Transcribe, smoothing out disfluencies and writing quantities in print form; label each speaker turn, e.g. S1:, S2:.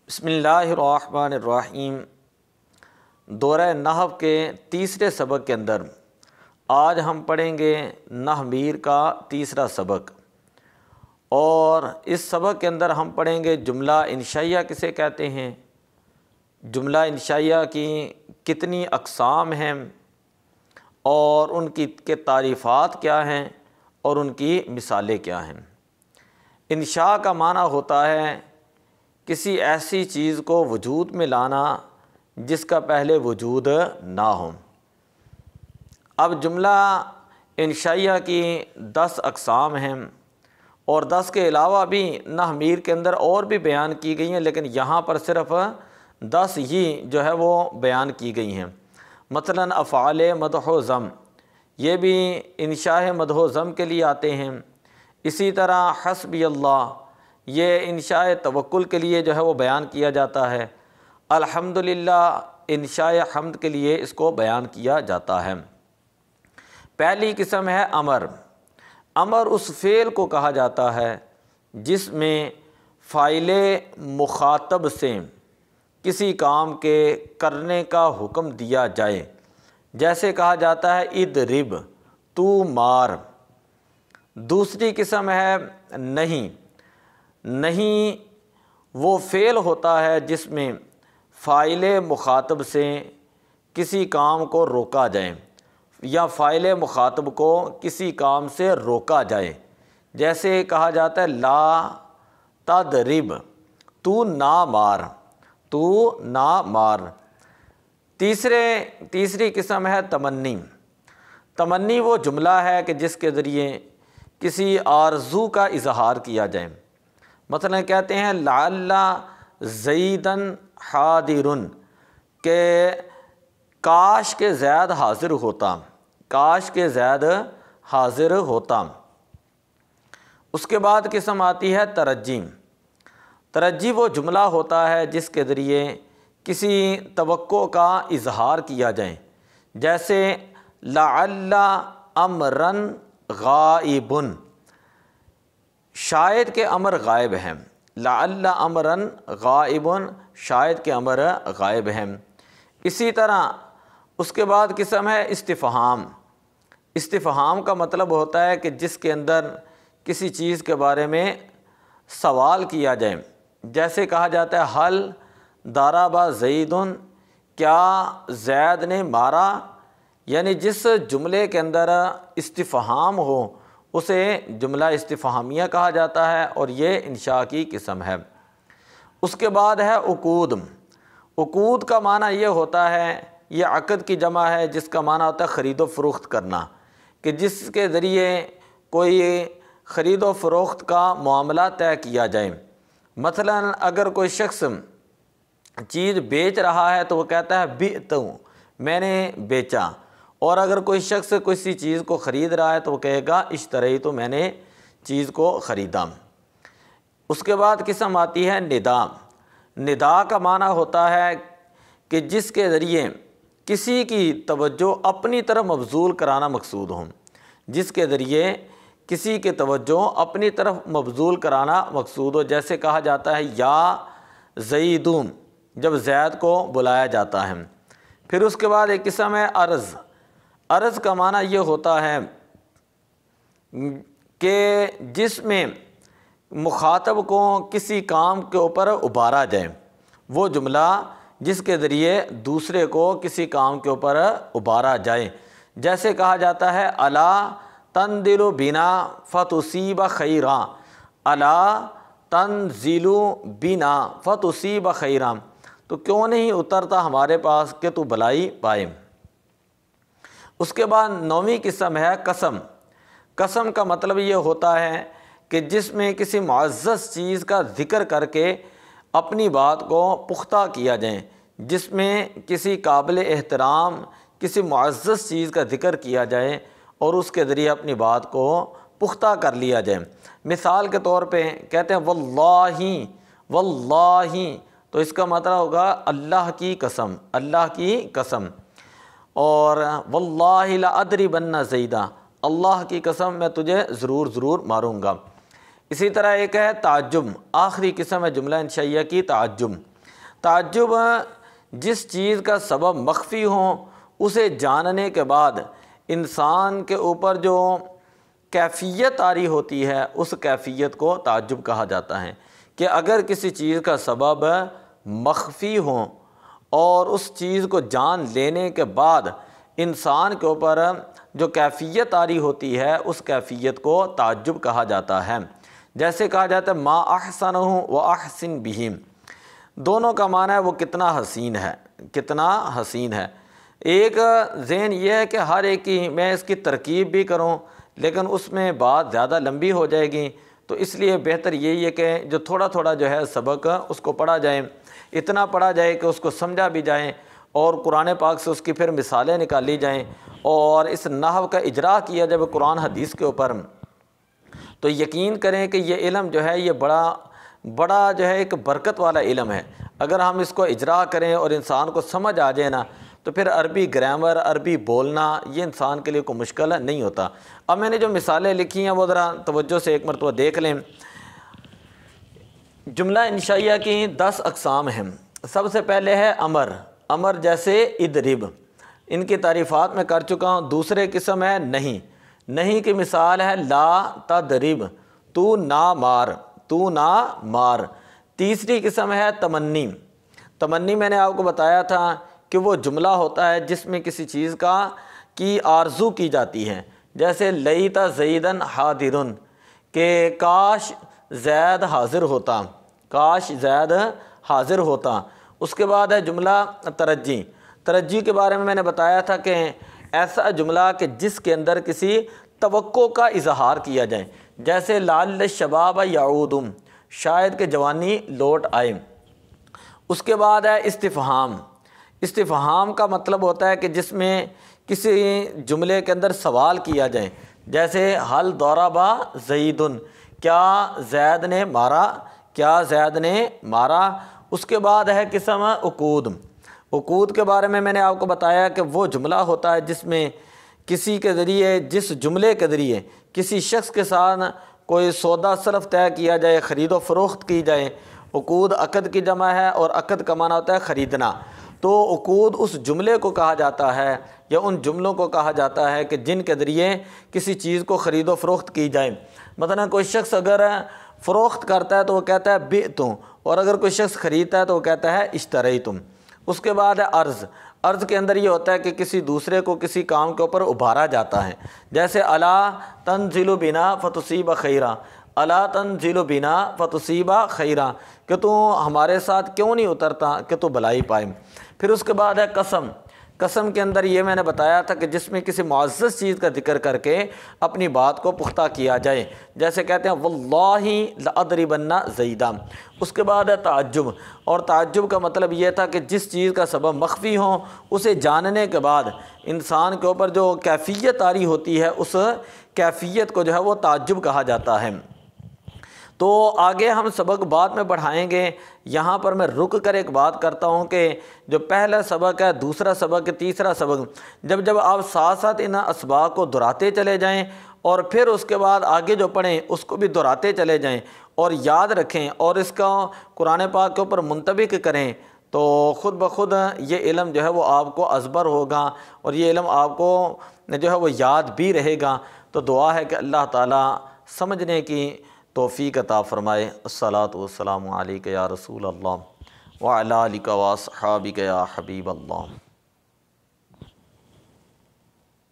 S1: بسم اللہ الرحمن الرحیم۔ دورہ نحو کے تیسرے سبق کے اندر آج ہم پڑھیں گے نحو میر کا تیسرا سبق، اور اس سبق کے اندر ہم پڑھیں گے جملہ انشائیہ کسے کہتے ہیں، جملہ انشائیہ کی کتنی اقسام ہیں اور ان کے تعریفات کیا ہیں اور ان کی مثالیں کیا ہیں۔ انشاء کا معنی ہوتا ہے کسی ایسی چیز کو وجود میں لانا جس کا پہلے وجود نہ ہو۔ اب جملہ انشائیہ کی 10 اقسام ہیں، اور 10 کے علاوہ بھی نحو میر کے اندر اور بھی بیان کی گئی ہیں، لیکن یہاں پر صرف 10 ہی جو ہے وہ بیان کی گئی ہیں۔ مثلا افعال مدح و ذم، یہ بھی انشاء مدح و ذم کے لیے آتے ہیں۔ اسی طرح حسبی اللہ، یہ انشاء توکل کے لیے جو ہے وہ بیان کیا جاتا ہے۔ الحمدللہ انشاء حمد کے لیے اس کو بیان کیا جاتا ہے۔ پہلی قسم ہے امر۔ امر اس فعل کو کہا جاتا ہے جس میں فاعل مخاطب سے کسی کام کے کرنے کا حکم دیا جائے، جیسے کہا جاتا ہے اضرب، تو مار۔ دوسری قسم ہے نہیں۔ نہیں وہ فعل ہوتا ہے جس میں فاعل مخاطب سے کسی کام کو روکا جائے یا فاعل مخاطب کو کسی کام سے روکا جائے، جیسے کہا جاتا ہے لا تضرب، تو نہ مار، تو نہ مار۔ تیسری قسم ہے تمنی۔ تمنی وہ جملہ ہے کہ جس کے ذریعے کسی آرزو کا اظہار کیا جائے۔ مثلا کہتے ہیں لعل زیدن حاضر، کہ کاش کہ زید حاضر ہوتا، کاش کہ زید حاضر ہوتا۔ اس کے بعد قسم آتی ہے ترجی۔ ترجی وہ جملہ ہوتا ہے جس کے ذریعے کسی توقع کا اظہار کیا جائے، جیسے لعل امرن غائب، شاید کہ امر غائب ہیں۔ لعل امرن غائب، شاید کہ امر غائب ہیں۔ اسی طرح اس کے بعد قسم ہے استفہام۔ استفہام کا مطلب ہوتا ہے کہ جس کے اندر کسی چیز کے بارے میں سوال کیا جائے، جیسے کہا جاتا ہے حل ضرب زید، کیا زید نے مارا۔ یعنی جس جملے کے اندر استفہام ہو اسے جملہ استفہامیہ کہا جاتا ہے، اور یہ انشاء کی قسم ہے۔ اس کے بعد ہے عقود۔ عقود کا معنی یہ ہوتا ہے، یہ عقد کی جمع ہے جس کا معنی ہوتا ہے خرید و فروخت کرنا، کہ جس کے ذریعے کوئی خرید و فروخت کا معاملہ طے کیا جائے۔ مثلا اگر کوئی شخص چیز بیچ رہا ہے تو وہ کہتا ہے بعت، میں نے بیچا، اور اگر کوئی شخص کسی چیز کو خرید رہا ہے تو وہ کہے گا اشتریت، میں نے چیز کو خریدا۔ اس کے بعد قسم آتی ہے ندا۔ ندا کا معنی ہوتا ہے کہ جس کے ذریعے کسی کی توجہ اپنی طرف مبذول کرانا مقصود ہو، جس کے ذریعے کسی کی توجہ اپنی طرف مبذول کرانا مقصود ہو، جیسے کہا جاتا ہے یا زیدون، جب زید کو بلایا جاتا ہے۔ پھر اس کے بعد ایک قسم ہے عرض۔ عرض کا معنی یہ ہوتا ہے کہ جس میں مخاطب کو کسی کام کے اوپر ابھارا جائے، وہ جملہ جس کے ذریعے دوسرے کو کسی کام کے اوپر ابھارا جائے، جیسے کہا جاتا ہے الا تنزل بنا فتصیب خیرا، الا تنزل بنا فتصیب خیرا، تو کیوں نہیں اترتا ہمارے پاس کہ تو بھلائی پائے۔ اس کے بعد 9ویں قسم ہے قسم۔ قسم کا مطلب یہ ہوتا ہے کہ جس میں کسی معزز چیز کا ذکر کر کے اپنی بات کو پختہ کیا جائے، جس میں کسی قابل احترام کسی معزز چیز کا ذکر کیا جائے اور اس کے ذریعے اپنی بات کو پختہ کر لیا جائے۔ مثال کے طور پہ کہتے ہیں واللہ، واللہ، تو اس کا مطلب ہوگا اللہ کی قسم، اللہ کی قسم۔ اور واللہ لأضربن زیدا، اللہ کی قسم میں تجھے ضرور ماروں گا۔ اسی طرح ایک ہے تعجب، آخری قسم ہے جملہ انشائیہ کی تعجب۔ تعجب جس چیز کا سبب مخفی ہو اسے جاننے کے بعد انسان کے اوپر جو کیفیت طاری ہوتی ہے اس کیفیت کو تعجب کہا جاتا ہے، کہ اگر کسی چیز کا سبب مخفی ہو اور اس چیز کو جان لینے کے بعد انسان کے اوپر جو کیفیت طاری ہوتی ہے اس کیفیت کو تعجب کہا جاتا ہے۔ جیسے کہا جاتا ہے ما احسنہ و احسن بہ، دونوں کا معنی ہے وہ کتنا حسین ہے، کتنا حسین ہے۔ ایک ذہن یہ ہے کہ ہر ایک کی میں اس کی ترکیب بھی کروں لیکن اس میں بات زیادہ لمبی ہو جائے گی، تو اس لیے بہتر یہی ہے کہ جو تھوڑا تھوڑا جو ہے سبق اس کو پڑھا جائے، اتنا پڑھا جائے کہ اس کو سمجھا بھی جائیں اور قرآن پاک سے اس کی پھر مثالیں نکالی جائیں، اور اس نحو کا اجرا کیا جب قرآن حدیث کے اوپر، تو یقین کریں کہ یہ علم جو ہے یہ بڑا جو ہے ایک برکت والا علم ہے۔ اگر ہم اس کو اجرا کریں اور انسان کو سمجھ آ جائے نا تو پھر عربی گرامر، عربی بولنا یہ انسان کے لیے کوئی مشکل نہیں ہوتا۔ اب میں نے جو مثالیں لکھی ہیں وہ ذرا توجہ سے ایک مرتبہ دیکھ لیں۔ جملہ انشائیہ کی 10 اقسام ہیں۔ سب سے پہلے ہے امر، امر جیسے ادرب، ان کی تعریفات میں کر چکا ہوں۔ دوسرے قسم ہے نہیں، نہیں کی مثال ہے لا تضرب، تو نہ مار، تو نہ مار۔ تیسری قسم ہے تمنی، تمنی میں نے آپ کو بتایا تھا کہ وہ جملہ ہوتا ہے جس میں کسی چیز کی آرزو کی جاتی ہے، جیسے لیت زیدن حاضرن، کہ کاش زید حاضر ہوتا، کاش زید حاضر ہوتا۔ اس کے بعد ہے جملہ ترجی، ترجی کے بارے میں نے بتایا تھا کہ ایسا جملہ کہ جس کے اندر کسی توقع کا اظہار کیا جائے، جیسے لعل الشباب یعودم، شاید کہ جوانی لوٹ آئے۔ اس کے بعد ہے استفہام، استفہام کا مطلب ہوتا ہے کہ جس میں کسی جملے کے اندر سوال کیا جائے، جیسے حل ضرب زید، کیا زید نے مارا، کیا زید نے مارا۔ اس کے بعد ہے قسم عقود، عقود کے بارے میں نے آپ کو بتایا کہ وہ جملہ ہوتا ہے جس میں کسی کے ذریعے، جس جملے کے ذریعے کسی شخص کے ساتھ کوئی سودا صرف طے کیا جائے، خرید و فروخت کی جائے۔ عقود عقد کی جمع ہے اور عقد کا معنی ہوتا ہے خریدنا، تو عقود اس جملے کو کہا جاتا ہے یا ان جملوں کو کہا جاتا ہے کہ جن کے ذریعے کسی چیز کو خرید و فروخت کی جائے۔ مثلا کوئی شخص اگر فروخت کرتا ہے تو وہ کہتا ہے بعتم، اور اگر کوئی شخص خریدتا ہے تو وہ کہتا ہے اشتریتم۔ اس کے بعد ہے عرض، عرض کے اندر یہ ہوتا ہے کہ کسی دوسرے کو کسی کام کے اوپر ابھارا جاتا ہے، جیسے الا تنزل بنا فتصیب خیرا، الا تنزل بنا فتصیب خیرا، کہ تو ہمارے ساتھ کیوں نہیں اترتا کہ تو بھلائی پائے۔ پھر اس کے بعد ہے قسم، قسم کے اندر یہ میں نے بتایا تھا کہ جس میں کسی معزز چیز کا ذکر کر کے اپنی بات کو پختہ کیا جائے، جیسے کہتے ہیں واللہ لأضربن زیدا۔ اس کے بعد ہے تعجب، اور تعجب کا مطلب یہ تھا کہ جس چیز کا سبب مخفی ہو اسے جاننے کے بعد انسان کے اوپر جو کیفیت طاری ہوتی ہے اس کیفیت کو جو ہے وہ تعجب کہا جاتا ہے۔ تو آگے ہم سبق بعد میں بڑھائیں گے، یہاں پر میں رک کر ایک بات کرتا ہوں کہ جو پہلا سبق ہے، دوسرا سبق ہے، تیسرا سبق، جب آپ ساتھ ساتھ ان اسباق کو دہراتے چلے جائیں اور پھر اس کے بعد آگے جو پڑھیں اس کو بھی دہراتے چلے جائیں اور یاد رکھیں اور اس کا قرآن پاک کے اوپر منطبق کریں، تو خود بخود یہ علم جو ہے وہ آپ کو ازبر ہوگا اور یہ علم آپ کو جو ہے وہ یاد بھی رہے گا۔ تو دعا ہے کہ اللہ تعالیٰ سمجھنے کی توفیق عطا فرمائے۔ الصلاۃ والسلام علیک یا رسول اللہ وعلی آلک واصحابک یا حبیب اللہ۔